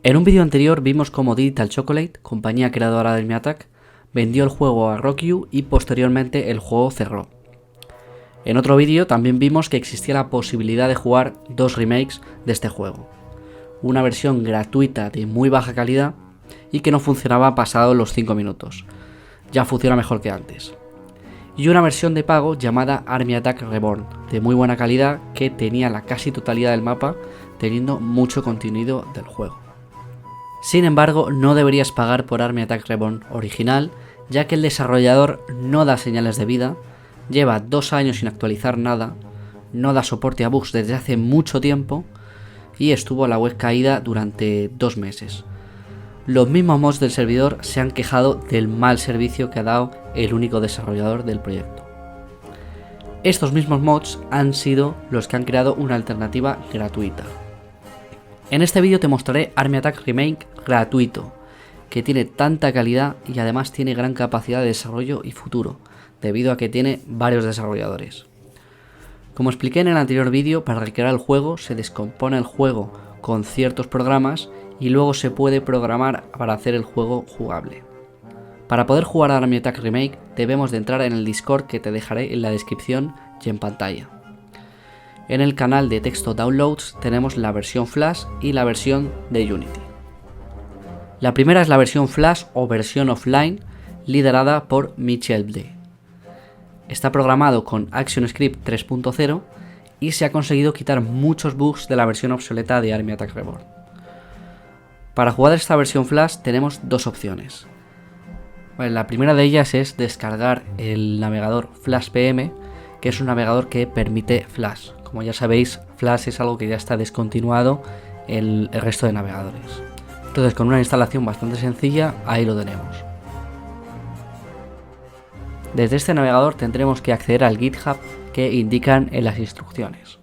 En un vídeo anterior vimos cómo Digital Chocolate, compañía creadora de Army Attack, vendió el juego a RockYou y posteriormente el juego cerró. En otro vídeo también vimos que existía la posibilidad de jugar dos remakes de este juego. Una versión gratuita de muy baja calidad y que no funcionaba pasados los 5 minutos. Ya funciona mejor que antes. Y una versión de pago llamada Army Attack Reborn, de muy buena calidad, que tenía la casi totalidad del mapa, teniendo mucho contenido del juego. Sin embargo, no deberías pagar por Army Attack Reborn original, ya que el desarrollador no da señales de vida, lleva 2 años sin actualizar nada, no da soporte a bugs desde hace mucho tiempo y estuvo a la web caída durante 2 meses. Los mismos mods del servidor se han quejado del mal servicio que ha dado el único desarrollador del proyecto. Estos mismos mods han sido los que han creado una alternativa gratuita. En este vídeo te mostraré Army Attack Remake gratuito, que tiene tanta calidad y además tiene gran capacidad de desarrollo y futuro, debido a que tiene varios desarrolladores. Como expliqué en el anterior vídeo, para recrear el juego se descompone el juego con ciertos programas y luego se puede programar para hacer el juego jugable. Para poder jugar a Army Attack Remake debemos de entrar en el Discord, que te dejaré en la descripción y en pantalla. En el canal de texto Downloads tenemos la versión Flash y la versión de Unity. La primera es la versión Flash o versión offline, liderada por Michel Blais. Está programado con ActionScript 3.0 y se ha conseguido quitar muchos bugs de la versión obsoleta de Army Attack Reborn. Para jugar esta versión Flash tenemos dos opciones. La primera de ellas es descargar el navegador Flash PM, que es un navegador que permite Flash. Como ya sabéis, Flash es algo que ya está descontinuado en el resto de navegadores. Entonces, con una instalación bastante sencilla, ahí lo tenemos. Desde este navegador tendremos que acceder al GitHub que indican en las instrucciones.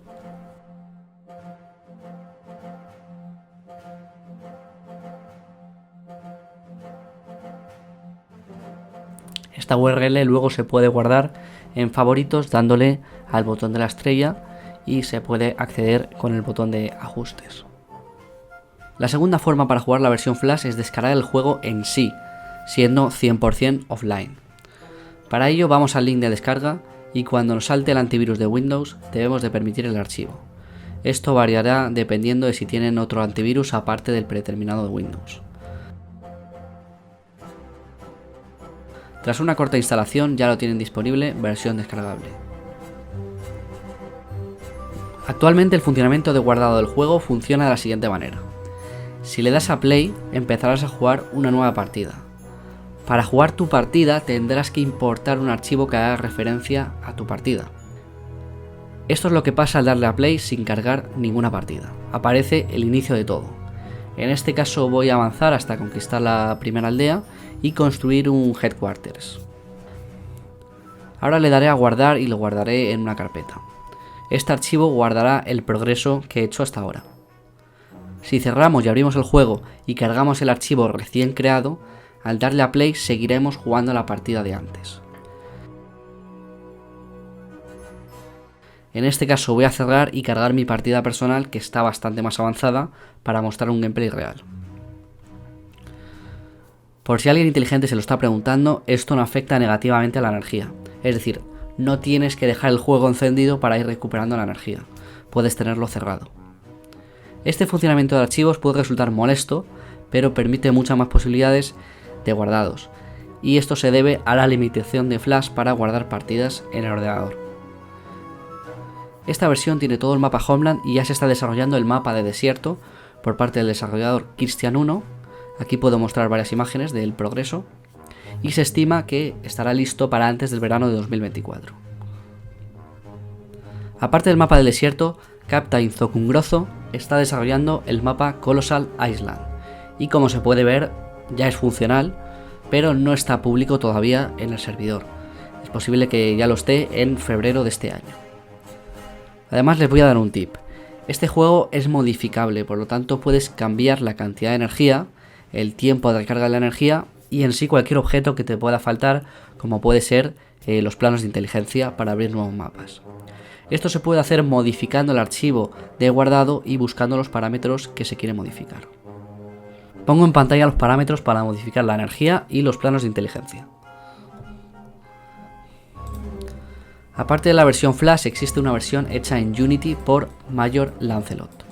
Esta URL luego se puede guardar en favoritos dándole al botón de la estrella y se puede acceder con el botón de ajustes. La segunda forma para jugar la versión Flash es descargar el juego en sí, siendo 100% offline. Para ello vamos al link de descarga y cuando nos salte el antivirus de Windows debemos de permitir el archivo. Esto variará dependiendo de si tienen otro antivirus aparte del predeterminado de Windows. Tras una corta instalación ya lo tienen disponible, versión descargable. Actualmente el funcionamiento de guardado del juego funciona de la siguiente manera. Si le das a play, empezarás a jugar una nueva partida. Para jugar tu partida tendrás que importar un archivo que haga referencia a tu partida. Esto es lo que pasa al darle a play sin cargar ninguna partida. Aparece el inicio de todo. En este caso voy a avanzar hasta conquistar la primera aldea y construir un headquarters. Ahora le daré a guardar y lo guardaré en una carpeta. Este archivo guardará el progreso que he hecho hasta ahora. Si cerramos y abrimos el juego y cargamos el archivo recién creado, al darle a play seguiremos jugando la partida de antes. En este caso voy a cerrar y cargar mi partida personal, que está bastante más avanzada, para mostrar un gameplay real. Por si alguien inteligente se lo está preguntando, esto no afecta negativamente a la energía. Es decir, no tienes que dejar el juego encendido para ir recuperando la energía. Puedes tenerlo cerrado. Este funcionamiento de archivos puede resultar molesto, pero permite muchas más posibilidades de guardados. Y esto se debe a la limitación de Flash para guardar partidas en el ordenador. Esta versión tiene todo el mapa Homeland y ya se está desarrollando el mapa de desierto por parte del desarrollador Christian 1. Aquí puedo mostrar varias imágenes del progreso y se estima que estará listo para antes del verano de 2024. Aparte del mapa del desierto, Captain Zokungrozo está desarrollando el mapa Colossal Island y, como se puede ver, ya es funcional, pero no está público todavía en el servidor. Es posible que ya lo esté en febrero de este año. Además les voy a dar un tip. Este juego es modificable, por lo tanto puedes cambiar la cantidad de energía, el tiempo de recarga de la energía y en sí cualquier objeto que te pueda faltar, como puede ser los planos de inteligencia para abrir nuevos mapas. Esto se puede hacer modificando el archivo de guardado y buscando los parámetros que se quieren modificar. Pongo en pantalla los parámetros para modificar la energía y los planos de inteligencia. Aparte de la versión Flash, existe una versión hecha en Unity por Major Lancelot.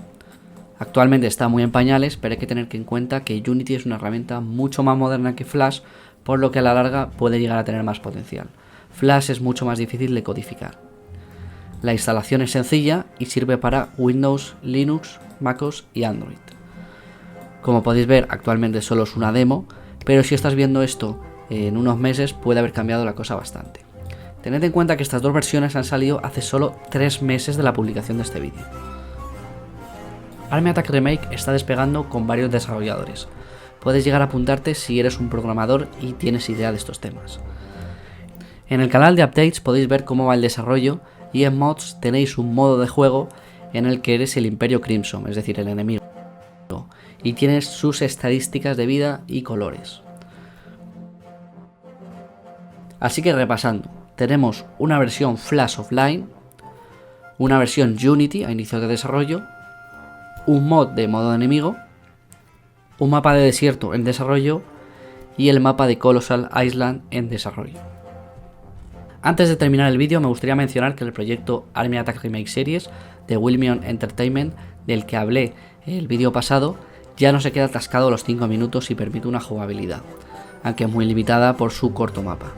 Actualmente está muy en pañales, pero hay que tener en cuenta que Unity es una herramienta mucho más moderna que Flash, por lo que a la larga puede llegar a tener más potencial. Flash es mucho más difícil de codificar. La instalación es sencilla y sirve para Windows, Linux, MacOS y Android. Como podéis ver, actualmente solo es una demo, pero si estás viendo esto en unos meses puede haber cambiado la cosa bastante. Tened en cuenta que estas dos versiones han salido hace solo 3 meses de la publicación de este vídeo. Army Attack Remake está despegando con varios desarrolladores. Puedes llegar a apuntarte si eres un programador y tienes idea de estos temas. En el canal de updates podéis ver cómo va el desarrollo y en mods tenéis un modo de juego en el que eres el Imperio Crimson, es decir, el enemigo, y tienes sus estadísticas de vida y colores. Así que repasando, tenemos una versión Flash Offline, una versión Unity a inicio de desarrollo, un mod de modo enemigo, un mapa de desierto en desarrollo y el mapa de Colossal Island en desarrollo. Antes de terminar el vídeo me gustaría mencionar que el proyecto Army Attack Remake Series de Wilmion Entertainment, del que hablé en el vídeo pasado, ya no se queda atascado a los 5 minutos y permite una jugabilidad, aunque muy limitada por su corto mapa.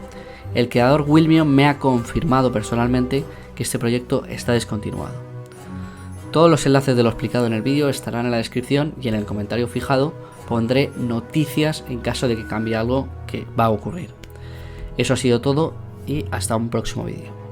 El creador Wilmion me ha confirmado personalmente que este proyecto está descontinuado. Todos los enlaces de lo explicado en el vídeo estarán en la descripción y en el comentario fijado pondré noticias en caso de que cambie algo que va a ocurrir. Eso ha sido todo y hasta un próximo vídeo.